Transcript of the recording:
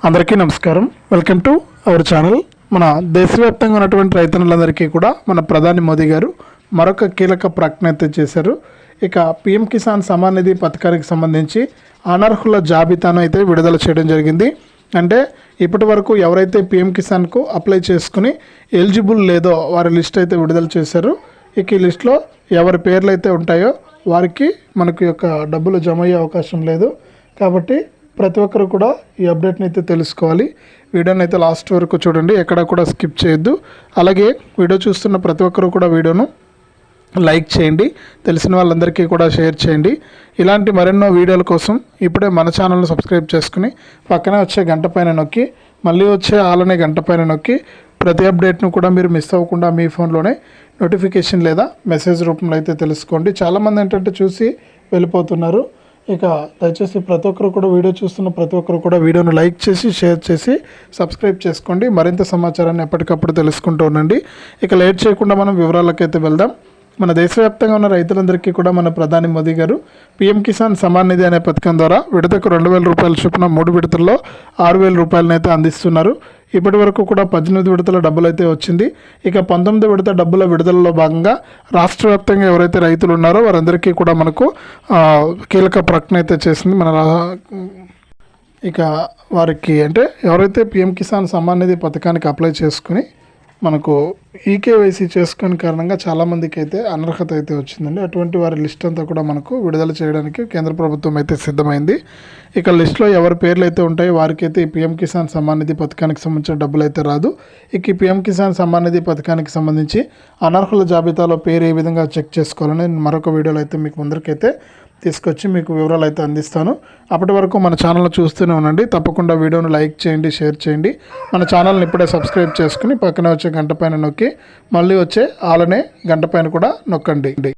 అందరికీ నమస్కారం. Welcome to our channel. మన దేశవ్యాప్తంగా ఉన్నటువంటి రైతన్నులందరికీ కూడా మన ప్రధాని మోదీ గారు మరొక కీలక ప్రకటన అయితే చేశారు. ఇక పిఎం కిసాన్ సమ్మాన్ నిధి పథకానికి సంబంధించి అనర్హుల జాబితాను అయితే విడుదల చేయడం జరిగింది. అంటే ఇప్పటి వరకు ఎవరైతే పిఎం కిసాన్కు అప్లై చేసుకుని ఎలిజిబుల్ లేదో వారి లిస్ట్ అయితే విడుదల చేశారు. ఇక ఈ లిస్టులో ఎవరి పేర్లు అయితే ఉంటాయో వారికి మనకు యొక్క డబ్బులు జమ అయ్యే అవకాశం లేదు. కాబట్టి ప్రతి ఒక్కరు కూడా ఈ అప్డేట్ని అయితే తెలుసుకోవాలి. వీడియోని అయితే లాస్ట్ వరకు చూడండి, ఎక్కడ కూడా స్కిప్ చేయొద్దు. అలాగే వీడియో చూస్తున్న ప్రతి ఒక్కరు కూడా వీడియోను లైక్ చేయండి, తెలిసిన వాళ్ళందరికీ కూడా షేర్ చేయండి. ఇలాంటి మరెన్నో వీడియోల కోసం ఇప్పుడే మన ఛానల్ని సబ్స్క్రైబ్ చేసుకుని పక్కనే వచ్చే గంట పైన నొక్కి మళ్ళీ వచ్చే ఆలనే గంట పైన నొక్కి ప్రతి అప్డేట్ను కూడా మీరు మిస్ అవ్వకుండా మీ ఫోన్లోనే నోటిఫికేషన్ లేదా మెసేజ్ రూపంలో అయితే తెలుసుకోండి. చాలామంది ఏంటంటే చూసి వెళ్ళిపోతున్నారు. ఇక దయచేసి ప్రతి ఒక్కరు కూడా వీడియో చూస్తున్న ప్రతి ఒక్కరు కూడా వీడియోను లైక్ చేసి షేర్ చేసి సబ్స్క్రైబ్ చేసుకోండి. మరింత సమాచారాన్ని ఎప్పటికప్పుడు తెలుసుకుంటూ ఉండండి. ఇక లేట్ చేయకుండా మనం వివరాలకైతే వెళ్దాం. మన దేశవ్యాప్తంగా ఉన్న రైతులందరికీ కూడా మన ప్రధాని మోదీ గారు పిఎం కిసాన్ సమ్మాన్ నిధి అనే పథకం ద్వారా విడతకు 2,000 రూపాయల చొప్పున 3 విడతల్లో 6,000 రూపాయలను అయితే అందిస్తున్నారు. ఇప్పటి వరకు కూడా 18 విడతల డబ్బులు అయితే వచ్చింది. ఇక 19 విడత డబ్బుల విడుదలలో భాగంగా రాష్ట్ర వ్యాప్తంగా ఎవరైతే రైతులు ఉన్నారో వారందరికీ కూడా మనకు కీలక ప్రకటన అయితే చేసింది ఇక వారికి అంటే ఎవరైతే పిఎం కిసాన్ సమ్మాన్ నిధి పథకానికి అప్లై చేసుకుని మనకు ఈకేవైసీ చేసుకునే కారణంగా చాలామందికి అయితే అనర్హత అయితే వచ్చిందండి. అటువంటి వారి లిస్ట్ అంతా కూడా మనకు విడుదల చేయడానికి కేంద్ర ప్రభుత్వం అయితే సిద్ధమైంది. ఇక లిస్టులో ఎవరి పేర్లు అయితే ఉంటాయో వారికైతే ఈ పిఎం కిసాన్ సమ్మాన్ నిధి పథకానికి సంబంధించిన డబ్బులు అయితే రాదు. ఇక ఈ పిఎం కిసాన్ సమ్మాన్ నిధి పథకానికి సంబంధించి అనర్హుల జాబితాలో పేరు ఏ విధంగా చెక్ చేసుకోవాలని మరొక వీడియోలో అయితే మీకు ముందరికైతే తీసుకొచ్చి మీకు వివరాలు అయితే అందిస్తాను. అప్పటి వరకు మన ఛానల్ చూస్తూనే ఉండండి. తప్పకుండా వీడియోను లైక్ చేయండి, షేర్ చేయండి. మన ఛానల్ని ఇప్పుడే సబ్స్క్రైబ్ చేసుకుని పక్కనే వచ్చే గంట పైన నొక్కి మళ్ళీ వచ్చే ఆలనే గంట పైన కూడా నొక్కండి.